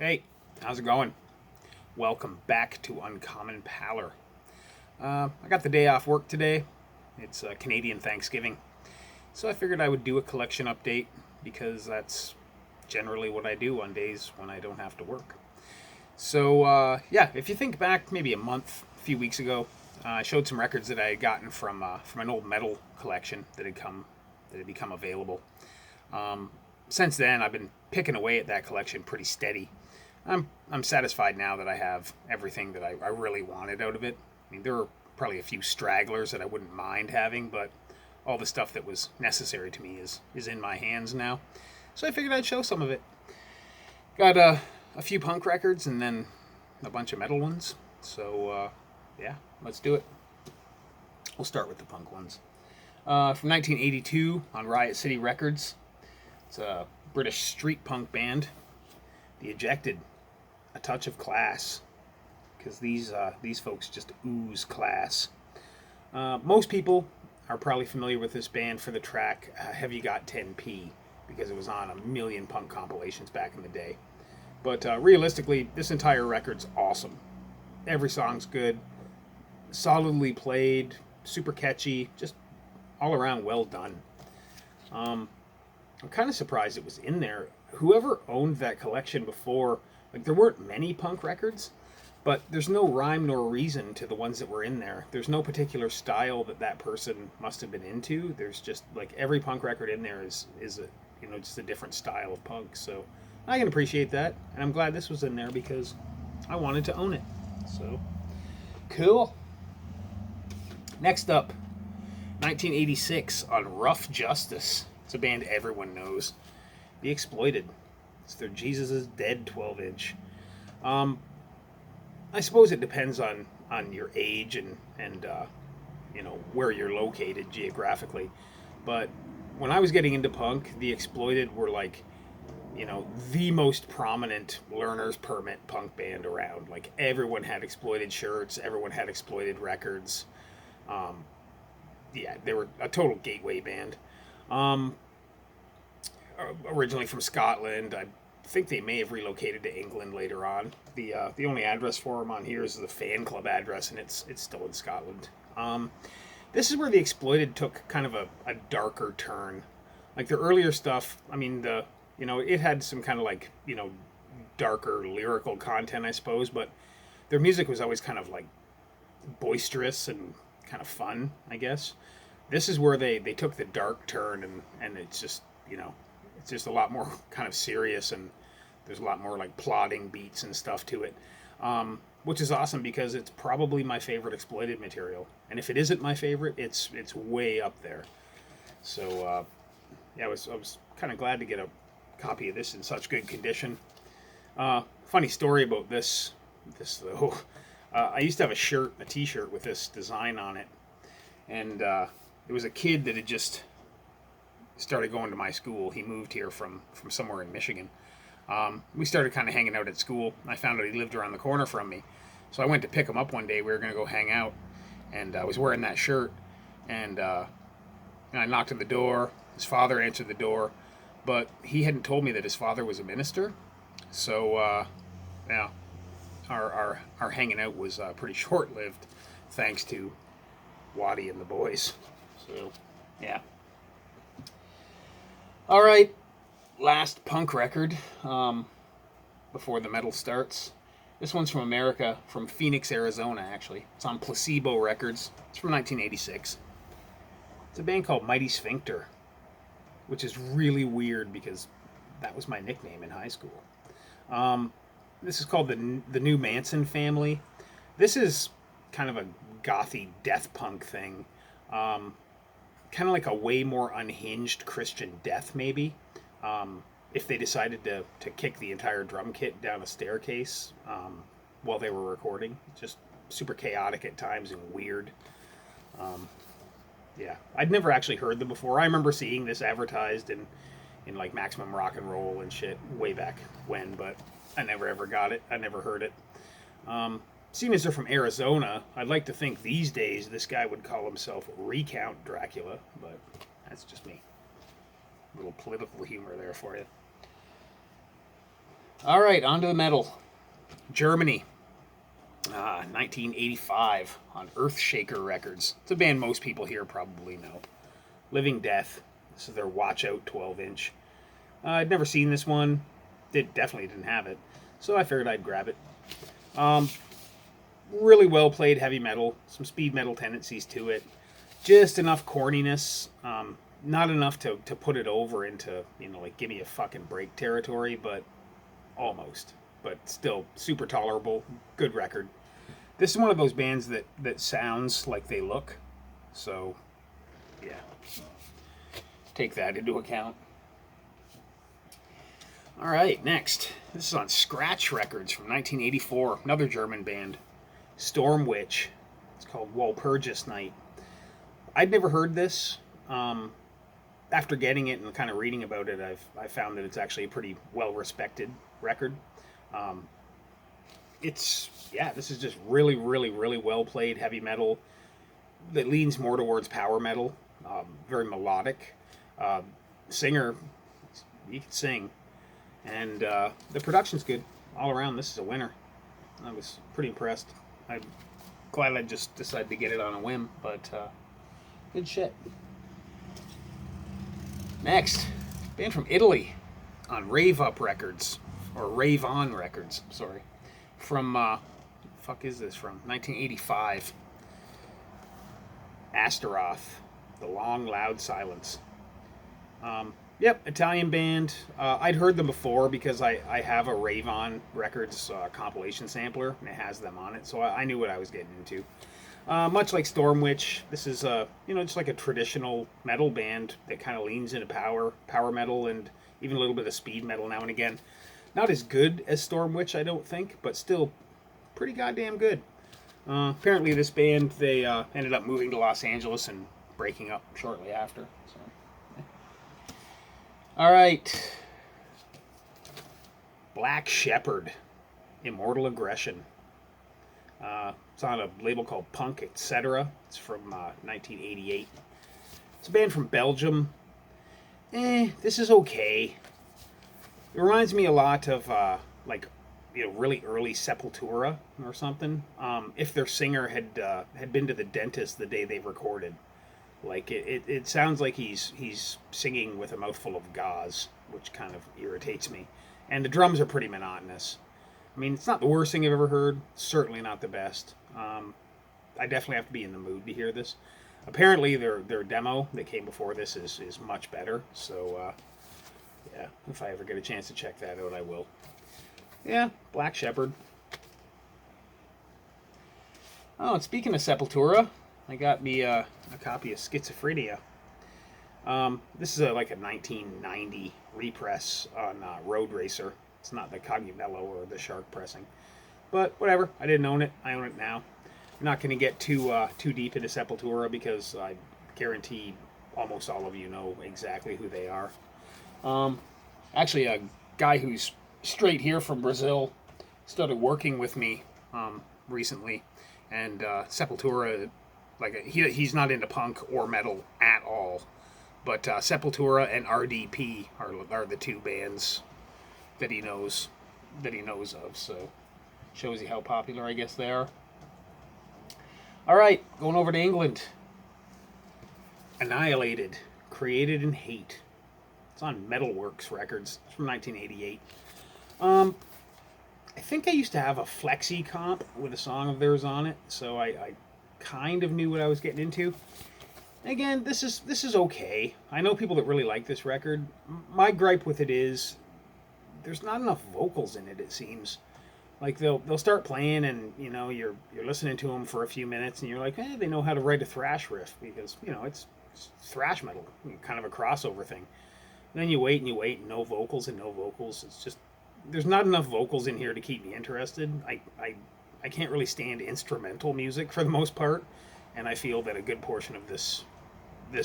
Hey, how's it going? Welcome back to Uncommon Pallor. I got the day off work today. It's Canadian Thanksgiving. So I figured I would do a collection update because that's generally what I do on days when I don't have to work. So, yeah, if you think back maybe a few weeks ago, I showed some records that I had gotten from an old metal collection that had become available. Since then, I've been picking away at that collection pretty steady. I'm satisfied now that I have everything that I really wanted out of it. I mean, there are probably a few stragglers that I wouldn't mind having, but all the stuff that was necessary to me is in my hands now. So I figured I'd show some of it. Got a few punk records and then a bunch of metal ones. So, yeah, let's do it. We'll start with the punk ones. From 1982 on Riot City Records. It's a British street punk band. The Ejected. A touch of class, because these folks just ooze class. Most people are probably familiar with this band for the track "Have You Got 10p," because it was on a million punk compilations back in the day. But realistically, this entire record's awesome. Every song's good, solidly played, super catchy, just all around well done. I'm kind of surprised it was in there. Whoever owned that collection before, like, there weren't many punk records, but there's no rhyme nor reason to the ones that were in there. There's no particular style that person must have been into. There's just, like, every punk record in there is just a different style of punk. So I can appreciate that, and I'm glad this was in there because I wanted to own it. So cool. Next up, 1986 on Rough Justice. It's a band everyone knows. The Exploited. It's their Jesus is Dead 12-inch. I suppose it depends on your age and where you're located geographically. But when I was getting into punk, the Exploited were like, the most prominent learner's permit punk band around. Like, everyone had Exploited shirts, everyone had Exploited records. Yeah, they were a total gateway band. Originally from Scotland. I think they may have relocated to England later on. The only address for them on here is the fan club address, and it's still in Scotland. This is where the Exploited took kind of a darker turn. Like, their earlier stuff, I mean, it had some kind of, like, darker lyrical content, I suppose, but their music was always kind of like boisterous and kind of fun, I guess. This is where they took the dark turn, and it's just, it's just a lot more kind of serious, and there's a lot more like plodding beats and stuff to it, which is awesome because it's probably my favorite Exploited material. And if it isn't my favorite, it's way up there. So yeah, I was kind of glad to get a copy of this in such good condition. Funny story about this though. I used to have a T-shirt with this design on it, and it was a kid that had just started going to my school. He moved here from somewhere in Michigan. We started kind of hanging out at school. I found out he lived around the corner from me. So I went to pick him up one day. We were going to go hang out. And I was wearing that shirt. And I knocked on the door. His father answered the door. But he hadn't told me that his father was a minister. So, yeah, our hanging out was pretty short-lived, thanks to Waddy and the boys. So, yeah. All right, last punk record before the metal starts. This one's from America, from Phoenix, Arizona, actually. It's on Placebo Records. It's from 1986. It's a band called Mighty Sphincter, which is really weird because that was my nickname in high school. This is called the New Manson Family. This is kind of a gothy death punk thing. Kind of like a way more unhinged Christian death, maybe. If they decided to kick the entire drum kit down a staircase while they were recording. Just super chaotic at times and weird. Yeah, I'd never actually heard them before. I remember seeing this advertised in like Maximum Rock and Roll and shit way back when, but I never ever got it. I never heard it. Seeing as they're from Arizona, I'd like to think these days this guy would call himself Recount Dracula, but that's just me. A little political humor there for you. All right, on to the metal. Germany, 1985 on Earthshaker Records. It's a band most people here probably know. Living Death. This is their Watch Out 12-inch. I'd never seen this one. Definitely didn't have it. So I figured I'd grab it. Really well played heavy metal. Some speed metal tendencies to it. Just enough corniness. Not enough to put it over into, like give me a fucking break territory, but almost. But still super tolerable. Good record. This is one of those bands that sounds like they look. So, yeah. Take that into account. All right, next. This is on Scratch Records from 1984. Another German band. Stormwitch. It's called Walpurgis Night. I'd never heard this. After getting it and kind of reading about it, I found that it's actually a pretty well-respected record. This is just really, really, really well-played heavy metal that leans more towards power metal. Very melodic. Singer, he can sing. And the production's good all around. This is a winner. I was pretty impressed. I'm glad I just decided to get it on a whim, but good shit. Next, band from Italy on Rave Up Records, or Rave On Records, sorry. From, fuck is this from? 1985. Astaroth, The Long Loud Silence. Yep, Italian band. I'd heard them before because I have a Rave On Records compilation sampler, and it has them on it, so I knew what I was getting into. Much like Stormwitch, this is just like a traditional metal band that kind of leans into power metal, and even a little bit of speed metal now and again. Not as good as Stormwitch, I don't think, but still pretty goddamn good. Apparently this band, they ended up moving to Los Angeles and breaking up shortly after. So, yeah. All right. Black Shepherd, Immortal Aggression. It's on a label called Punk, Etc. It's from 1988. It's a band from Belgium. This is okay. It reminds me a lot of really early Sepultura or something. If their singer had been to the dentist the day they recorded, like it sounds like he's singing with a mouthful of gauze, which kind of irritates me. And the drums are pretty monotonous. I mean, it's not the worst thing I've ever heard. Certainly not the best. I definitely have to be in the mood to hear this. Apparently, their demo that came before this is much better. So, yeah, if I ever get a chance to check that out, I will. Yeah, Black Shepherd. Oh, and speaking of Sepultura, I got me a copy of Schizophrenia. This is like a 1990 repress on Road Racer. It's not the Cogumelo or the Shark pressing. But whatever, I didn't own it. I own it now. I'm not going to get too deep into Sepultura because I guarantee almost all of you know exactly who they are. Actually, a guy who's straight here from Brazil started working with me recently. And Sepultura, he's not into punk or metal at all. But Sepultura and RDP are the two bands that he knows of, so shows you how popular I guess they are. All right, going over to England. Annihilated, Created in Hate. It's on Metalworks Records. It's from 1988. I think I used to have a Flexi comp with a song of theirs on it, so I kind of knew what I was getting into. Again, this is okay. I know people that really like this record. My gripe with it is there's not enough vocals in it, it seems. Like they'll start playing and you're listening to them for a few minutes and you're like, they know how to write a thrash riff because it's thrash metal, kind of a crossover thing. And then you wait and no vocals. It's just there's not enough vocals in here to keep me interested. I can't really stand instrumental music for the most part, and I feel that a good portion of this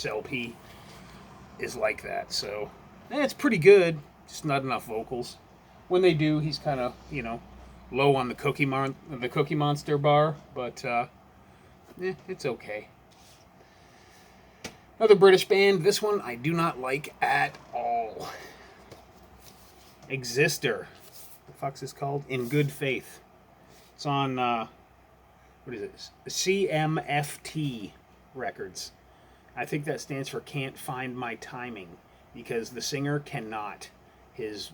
LP is like that. So it's pretty good. Just not enough vocals. When they do, he's kind of, low on the Cookie Monster bar, but it's okay. Another British band. This one I do not like at all. Xyster, fuck's this called? In Good Faith. It's on, what is it? CMFT Records. I think that stands for Can't Find My Timing, because the singer cannot. His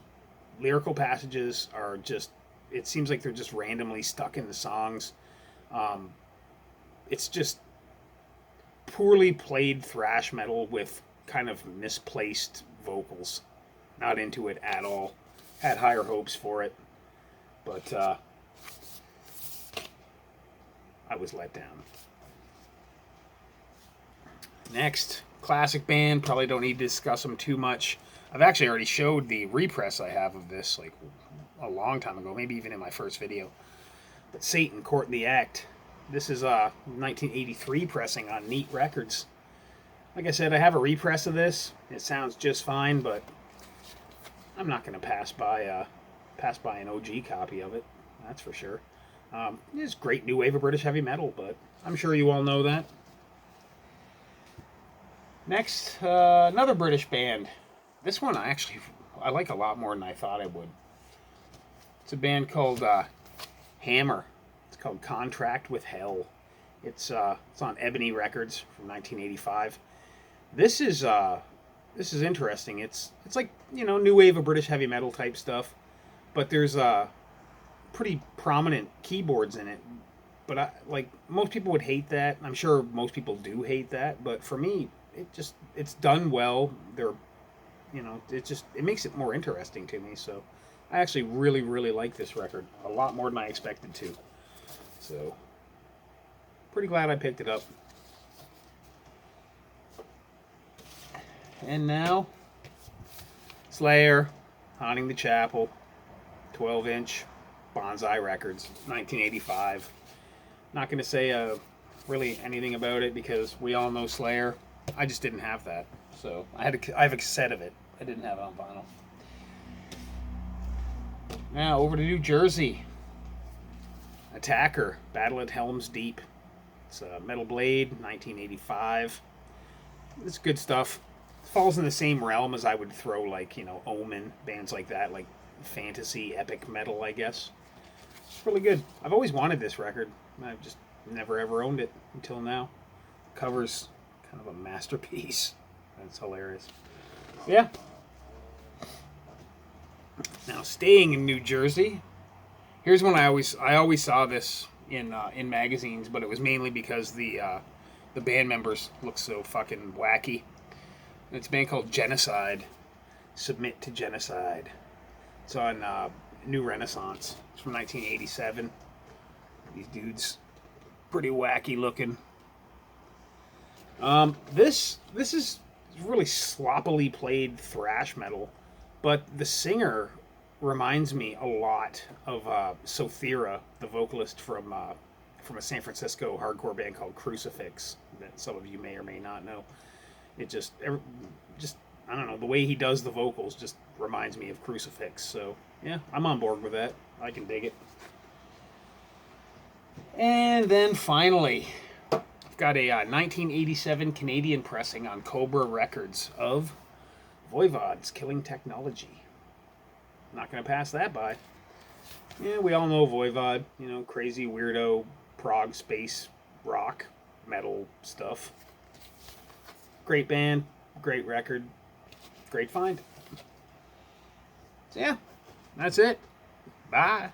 lyrical passages are just, it seems like they're just randomly stuck in the songs. It's just poorly played thrash metal with kind of misplaced vocals. Not into it at all. Had higher hopes for it, but I was let down. Next, classic band. Probably don't need to discuss them too much. I've actually already showed the repress I have of this like a long time ago, maybe even in my first video. But Satan, Court in the Act. This is a 1983 pressing on Neat Records. Like I said, I have a repress of this. It sounds just fine, but I'm not going to pass by an OG copy of it. That's for sure. It's great new wave of British heavy metal, but I'm sure you all know that. Next, another British band. This one I like a lot more than I thought I would. It's a band called Hammer. It's called Contract with Hell. It's on Ebony Records from 1985. This is interesting. It's like, you know, new wave of British heavy metal type stuff, but there's pretty prominent keyboards in it. But like most people would hate that. I'm sure most people do hate that, but for me, it's done well. It makes it more interesting to me. So I actually really, really like this record a lot more than I expected to. So pretty glad I picked it up. And now, Slayer, Haunting the Chapel, 12-inch, Bonsai Records, 1985. Not going to say really anything about it because we all know Slayer. I just didn't have that. So I have a cassette of it. I didn't have it on vinyl. Now over to New Jersey. Attacker, Battle at Helms Deep. It's Metal Blade, 1985. It's good stuff. It falls in the same realm as I would throw, like, you know, Omen, bands like that, like fantasy epic metal, I guess. It's really good. I've always wanted this record. I've just never ever owned it until now. Cover's kind of a masterpiece. That's hilarious. Yeah. Now, staying in New Jersey, here's one I always saw this in magazines, but it was mainly because the band members look so fucking wacky. And it's a band called Genocide. Submit to Genocide. It's on New Renaissance. It's from 1987. These dudes, pretty wacky looking. This is really sloppily played thrash metal, but the singer reminds me a lot of Sothera, the vocalist from a San Francisco hardcore band called Crucifix that some of you may or may not know. It just I don't know, the way he does the vocals just reminds me of Crucifix. So yeah, I'm on board with that. I can dig it. And then finally, I've got a 1987 Canadian pressing on Cobra Records of Voivods, Killing Technology. Not going to pass that by. Yeah, we all know Voivod, you know, crazy weirdo prog space rock metal stuff. Great band, great record, great find. So yeah, that's it. Bye.